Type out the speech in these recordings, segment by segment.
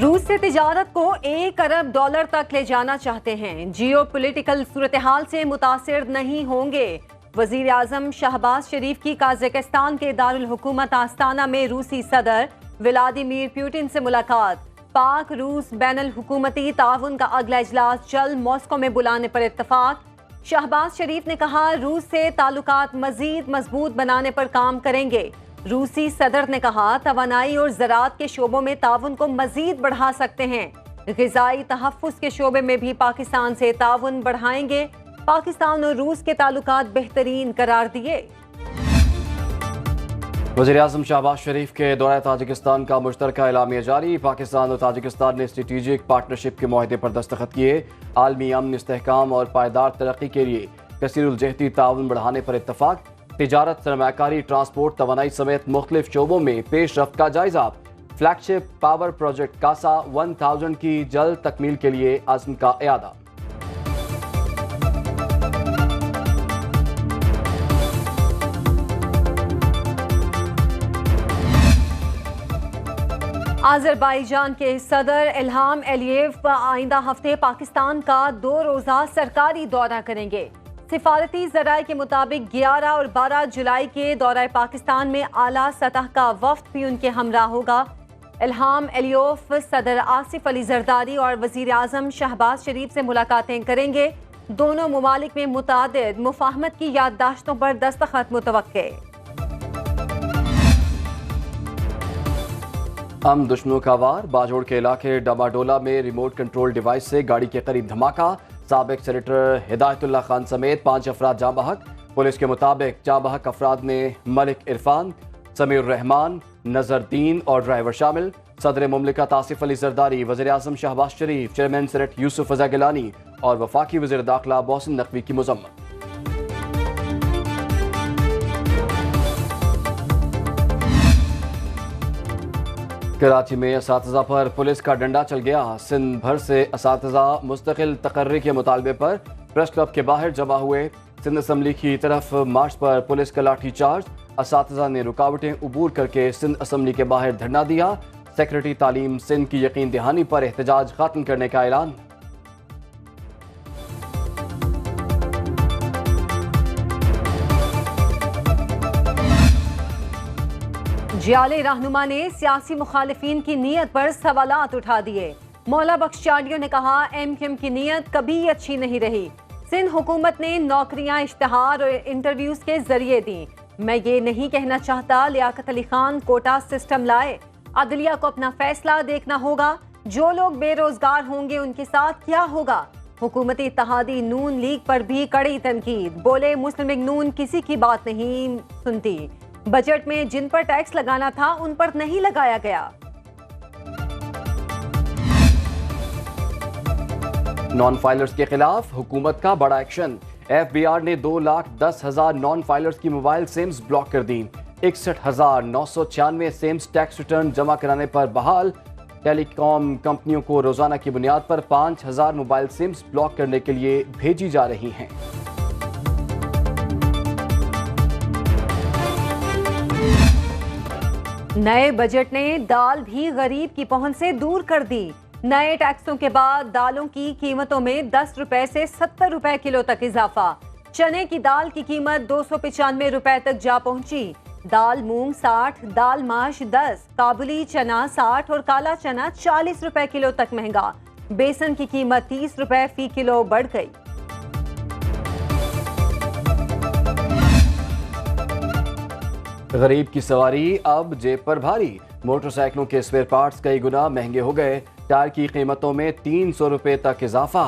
रूस से तिजारत को $1 अरब तक ले जाना चाहते हैं। जियो पॉलिटिकल सूरत हाल से मुतासिर नहीं होंगे। वजीर आजम शहबाज शरीफ की काज़ाकिस्तान के दारुल हुकूमत आस्ताना में रूसी सदर व्लादिमीर पुतिन से मुलाकात। पाक रूस बैनुल हुकूमती ताउन का अगला इजलास जल्द मॉस्को में बुलाने पर इत्तफाक। शहबाज शरीफ ने कहा, रूस से ताल्लुकात मजीद मजबूत बनाने पर काम करेंगे। रूसी सदर ने कहा, तवानाई और ज़राअत के शोबों में ताउन को मजीद बढ़ा सकते हैं। ग़िज़ाई तहफ़्फ़ुज़ के शोबे में भी पाकिस्तान से ताउन बढ़ाएंगे। पाकिस्तान और रूस के ताल्लुकात बेहतरीन करार दिए। वज़ीर-ए-आज़म शहबाज शरीफ के दौरे ताजिकिस्तान का मुश्तरका एलामिया जारी। पाकिस्तान और ताजिकिस्तान ने स्ट्रेटेजिक पार्टनरशिप के मुआहदे पर दस्तखत किए। आलमी अमन, इस्तेहकाम और पायदार तरक्की के लिए कसीरुल-जहती ताउन बढ़ाने पर इत्तफाक। तिजारत, सरमायाकारी, ट्रांसपोर्ट, तवानाई समेत मुख्तलिफ शोबों में पेशरफ्त का जायजा। फ्लैगशिप पावर प्रोजेक्ट कासा 1000 की जल्द तकमील के लिए आज़म का इरादा। अज़रबैजान के सदर इल्हाम एलियेव आइंदा हफ्ते पाकिस्तान का 2 रोज़ा सरकारी दौरा करेंगे। सिफारती ज़राए के मुताबिक 11 और 12 जुलाई के दौरे पाकिस्तान में आला सतह का वफ्द भी उनके हमरा होगा। इल्हाम एलियेव सदर आसिफ अली जरदारी और वज़ीर आज़म शहबाज शरीफ से मुलाकातें करेंगे। दोनों मुमालिक में मुतादिद मुफाहमत की याददाश्तों पर दस्तखत मुतवक्के। हम दुश्मनों का वार। बाजोड़ के इलाके डमाडोला में रिमोट कंट्रोल डिवाइस से गाड़ी के करीब धमाका। साबिक सेनेटर हिदायतुल्लाह खान समेत 5 अफराद जाँ बहक। पुलिस के मुताबिक जाँ बहक अफराद में मलिक इरफान, समीर रहमान, नजरदीन और ड्राइवर शामिल। सदर मुमलिकत आसिफ अली जरदारी, वज़ीर आज़म शहबाज शरीफ, चेयरमैन सेनेट यूसुफ रज़ा गिलानी और वफाकी वज़ीर दाखिला मोहसिन नकवी की मज़म्मत। कराची में असातिज़ा पर पुलिस का डंडा चल गया। सिंध भर से असातिज़ा मुस्तकिल तकर्री के मुतालबे पर प्रेस क्लब के बाहर जमा हुए। सिंध असम्बली की तरफ मार्च पर पुलिस का लाठी चार्ज। असातिज़ा ने रुकावटें अबूर करके सिंध असम्बली के बाहर धरना दिया। सेक्रेटरी तालीम सिंध की यकीन दहानी पर एहतजाज खत्म करने का ऐलान। जियाले रहनुमा ने सियासी मुखालिफिन की नीयत पर सवालात उठा दिए। मौला बख्श चाडियों ने कहा, MQM की नीयत कभी अच्छी नहीं रही। सिंध हुकूमत ने नौकरियां इश्तहार और इंटरव्यूज के जरिए दी। मैं ये नहीं कहना चाहता लियाकत अली खान कोटा सिस्टम लाए। अदलिया को अपना फैसला देखना होगा। जो लोग बेरोजगार होंगे उनके साथ क्या होगा। हुकूमती इत्तेहादी नून लीग पर भी कड़ी तनकीद। बोले, मुस्लिम लीग नून किसी की बात नहीं सुनती। बजट में जिन पर टैक्स लगाना था उन पर नहीं लगाया गया। नॉन फाइलर्स के खिलाफ हुकूमत का बड़ा एक्शन। FBR ने 2,10,000 नॉन फाइलर्स की मोबाइल सिम्स ब्लॉक कर दी। 61,996 सिम्स टैक्स रिटर्न जमा कराने पर बहाल। टेलीकॉम कंपनियों को रोजाना की बुनियाद पर 5,000 मोबाइल सिम्स ब्लॉक करने के लिए भेजी जा रही हैं। नए बजट ने दाल भी गरीब की पहुंच से दूर कर दी। नए टैक्सों के बाद दालों की कीमतों में 10 रुपए से 70 रुपए किलो तक इजाफा। चने की दाल की कीमत 295 रुपए तक जा पहुंची। दाल मूंग 60, दाल माश 10, काबुली चना 60 और काला चना 40 रुपए किलो तक महंगा। बेसन की कीमत 30 रुपए फी किलो बढ़ गई। गरीब की सवारी अब जेब पर भारी। मोटरसाइकिलों के स्पेयर पार्ट्स कई गुना महंगे हो गए। टायर की कीमतों में 300 रुपए तक इजाफा।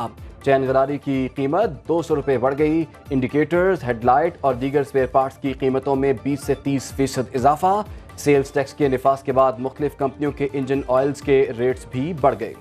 चैन गरारी की कीमत 200 रुपए बढ़ गई। इंडिकेटर्स, हेडलाइट और दीगर स्पेयर पार्ट्स की कीमतों में 20 से 30% इजाफा। सेल्स टैक्स के निफास के बाद मुख्तलिफ कंपनियों के इंजन ऑयल्स के रेट्स भी बढ़ गए।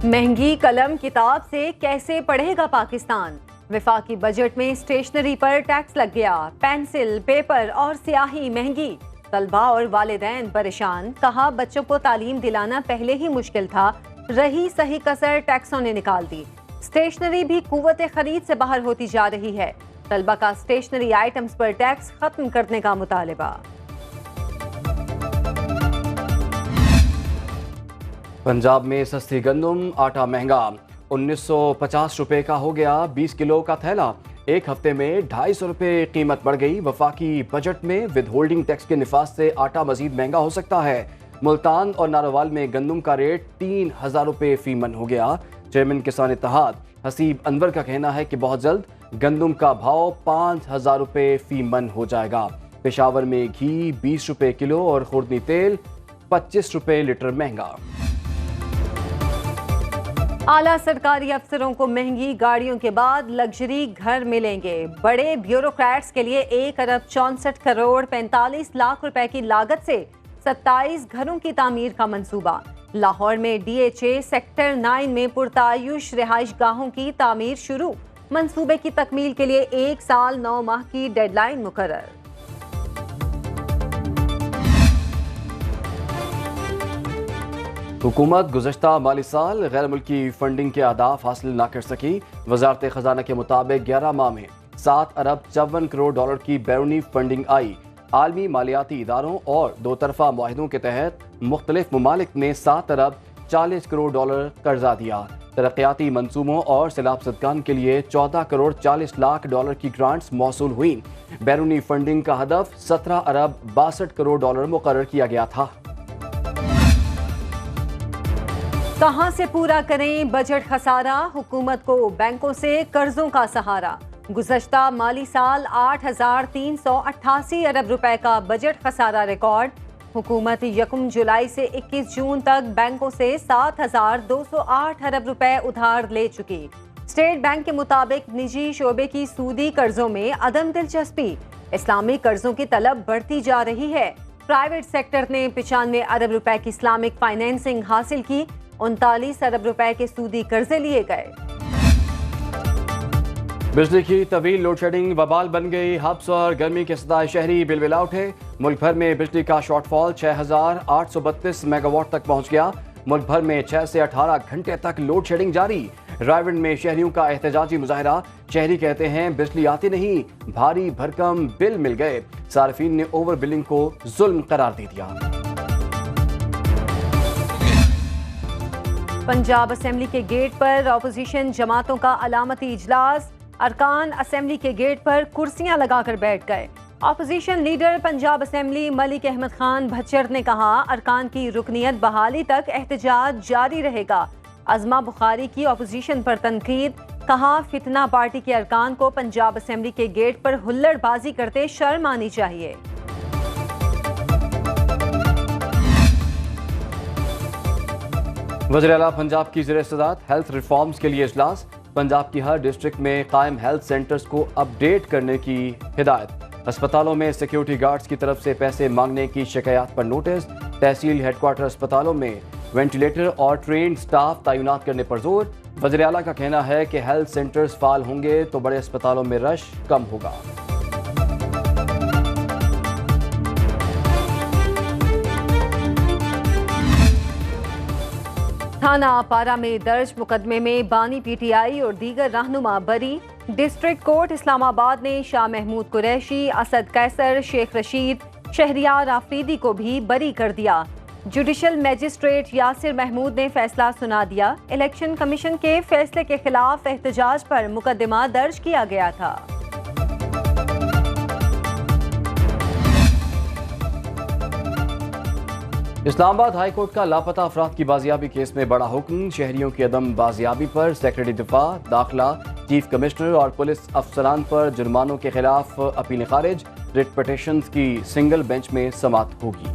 महंगी कलम किताब से कैसे पढ़ेगा पाकिस्तान। वफाकी बजट में स्टेशनरी पर टैक्स लग गया। पेंसिल, पेपर और स्याही महंगी। तलबा और वालिदैन परेशान। कहा, बच्चों को तालीम दिलाना पहले ही मुश्किल था, रही सही कसर टैक्सों ने निकाल दी। स्टेशनरी भी कुव्वत खरीद से बाहर होती जा रही है। तलबा का स्टेशनरी आइटम्स पर टैक्स खत्म करने का मुतालिबा। पंजाब में सस्ती गंदम, आटा महंगा, 1950 रुपए का हो गया 20 किलो का थैला। एक हफ्ते में 250 रुपए कीमत बढ़ गई। वफाकी बजट में विद होल्डिंग टैक्स के निफाज से आटा मजीद महंगा हो सकता है। मुल्तान और नारोवाल में गंदम का रेट 3000 रुपए फी मन हो गया। चेयरमैन किसान इत्तेहाद हसीब अनवर का कहना है कि बहुत जल्द गंदम का भाव 5000 रुपए फी मन हो जाएगा। पेशावर में घी 20 रुपए किलो और खुर्दनी तेल 25 रुपए लीटर महंगा। आला सरकारी अफसरों को महंगी गाड़ियों के बाद लग्जरी घर मिलेंगे। बड़े ब्यूरोक्रेट्स के लिए 1 अरब 64 करोड़ 45 लाख रुपए की लागत से 27 घरों की तामीर का मंसूबा। लाहौर में DHA सेक्टर 9 में पुरतायुश रिहाइश गाहों की तामीर शुरू। मंसूबे की तकमील के लिए 1 साल 9 माह की डेडलाइन मुकर्रर। हुकूमत गुज़श्ता माली साल गैर मुल्की फंडिंग के अहदाफ हासिल न कर सकी। वजारत खजाना के मुताबिक 11 माह में 7 अरब 54 करोड़ डॉलर की बैरूनी फंडिंग आई। आलमी मालियाती इदारों और दो तरफा मुआहिदों के तहत मुख्तलिफ ममालिक ने 7 अरब 40 करोड़ डॉलर कर्जा दिया। तरक्याती मंसूबों और सैलाब सदकान के लिए 14 करोड़ 40 लाख डॉलर की ग्रांट्स मौसूल हुई। बैरूनी फंडिंग का हदफ 17 अरब 62 करोड़ डॉलर मुकर्रर किया गया था। कहां से पूरा करें बजट खसारा, हुकूमत को बैंकों से कर्जों का सहारा। गुज़श्ता माली साल 8388 अरब रुपए का बजट खसारा रिकॉर्ड। हुकूमत 1 जुलाई से 21 जून तक बैंकों से 7208 अरब रुपए उधार ले चुकी। स्टेट बैंक के मुताबिक निजी शोबे की सूदी कर्जों में अदम दिलचस्पी। इस्लामी कर्जों की तलब बढ़ती जा रही है। प्राइवेट सेक्टर ने 95 अरब रुपए की इस्लामिक फाइनेंसिंग हासिल की। 39 अरब रुपए के सूदी कर्जे लिए गए। बिजली की तवील लोड शेडिंग वबाल बन गई। हब्स और गर्मी के सताए शहरी बिलबिला उठे। मुल्क भर में बिजली का शॉर्टफॉल 6832 मेगावाट तक पहुंच गया। मुल्क भर में 6 से 18 घंटे तक लोड शेडिंग जारी। रायविंड में शहरियों का एहतजाजी मुजाहरा। शहरी कहते हैं बिजली आती नहीं, भारी भरकम बिल मिल गए। सार्फिन ने ओवर बिलिंग को जुल्म करार दे दिया। पंजाब असेंबली के गेट पर अपोजिशन जमातों का अलामती इजलास। अरकान असेंबली के गेट पर कुर्सियां लगाकर बैठ गए। Opposition leader Punjab assembly Malik Ahmad Khan Bhachar ने कहा, अरकान की रुकनियत बहाली तक एहतजाज जारी रहेगा। अज़मा बुखारी की अपोजिशन पर तनकीद। कहा, फितना पार्टी के अरकान को पंजाब असेंबली के गेट पर हुल्लड़बाजी करते शर्म आनी चाहिए। वज़ीर आला पंजाब की ज़ेर सदारत हेल्थ रिफॉर्म्स के लिए इजलास। पंजाब की हर डिस्ट्रिक्ट में कायम हेल्थ सेंटर्स को अपडेट करने की हिदायत। अस्पतालों में सिक्योरिटी गार्ड्स की तरफ से पैसे मांगने की शिकायत पर नोटिस। तहसील हेडक्वार्टर अस्पतालों में वेंटिलेटर और ट्रेन स्टाफ तैनात करने पर जोर। वज़ीर आला का कहना है कि हेल्थ सेंटर्स फाल होंगे तो बड़े अस्पतालों में रश कम होगा। थाना पारा में दर्ज मुकदमे में बानी PTI और दीगर रहनुमा बरी। डिस्ट्रिक्ट कोर्ट इस्लामाबाद ने शाह महमूद कुरैशी, असद कैसर, शेख रशीद, शहरियार आफरीदी को भी बरी कर दिया। जुडिशल मजिस्ट्रेट यासिर महमूद ने फैसला सुना दिया। इलेक्शन कमीशन के फैसले के खिलाफ एहतजाज पर मुकदमा दर्ज किया गया था। इस्लामाबाद हाई कोर्ट का लापता अफराद की बाजियाबी केस में बड़ा हुक्म। शहरियों की अदम बाजियाबी पर सेक्रेटरी दिफा, दाखिला, चीफ कमिश्नर और पुलिस अफसरान पर जुर्मानों के खिलाफ अपील खारिज। रिट पिटीशंस की सिंगल बेंच में समाअत होगी।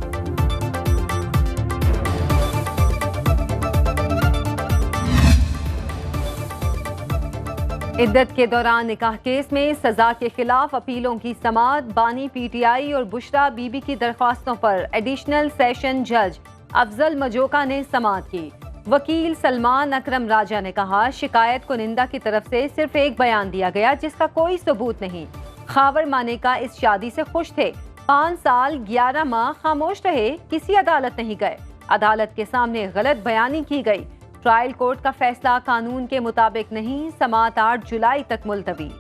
इद्दत के दौरान निकाह केस में सजा के खिलाफ अपीलों की समाअत। बानी PTI और बुशरा बीबी की दरख्वास्तों पर एडिशनल सेशन जज अफजल मजोका ने समाअत की। वकील सलमान अकरम राजा ने कहा, शिकायत कुनिंदा की तरफ से सिर्फ एक बयान दिया गया जिसका कोई सबूत नहीं। खावर माने का इस शादी से खुश थे। 5 साल 11 माह खामोश रहे, किसी अदालत नहीं गए। अदालत के सामने गलत बयानी की गई। ट्रायल कोर्ट का फैसला कानून के मुताबिक नहीं। समाअत 8 जुलाई तक मुलतवी।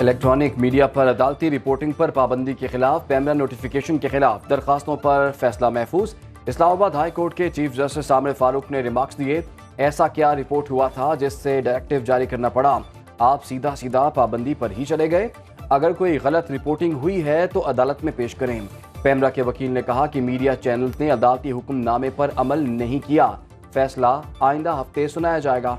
इलेक्ट्रॉनिक मीडिया पर अदालती रिपोर्टिंग पर पाबंदी के खिलाफ पैमरा नोटिफिकेशन के खिलाफ दरखास्तों पर फैसला महफूज। इस्लामाबाद हाई कोर्ट के चीफ जस्टिस आमिर फारूक ने रिमार्क्स दिए, ऐसा क्या रिपोर्ट हुआ था जिससे डायरेक्टिव जारी करना पड़ा? आप सीधा सीधा पाबंदी पर ही चले गए। अगर कोई गलत रिपोर्टिंग हुई है तो अदालत में पेश करें। पैमरा के वकील ने कहा कि मीडिया चैनल ने अदालती हुक्मनामे पर अमल नहीं किया। फैसला आइंदा हफ्ते सुनाया जाएगा।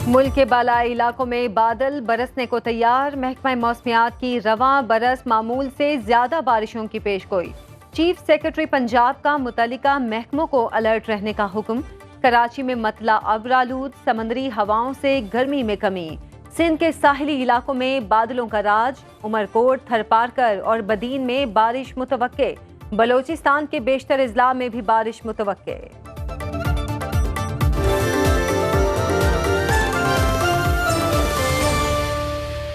मुल्क के बालाई इलाकों में बादल बरसने को तैयार। महकमा मौसमियात की रवां बरस मामूल से ज्यादा बारिशों की पेशगोई। चीफ सेक्रेटरी पंजाब का मुतल्लिका महकमों को अलर्ट रहने का हुक्म। कराची में मतला अब्रालूद, समंदरी हवाओं से गर्मी में कमी। सिंध के साहिली इलाकों में बादलों का राज। उमरकोट, थरपारकर और बदीन में बारिश मुतवक्के। बलोचिस्तान के बेशतर अजला में भी बारिश मुतवक्के।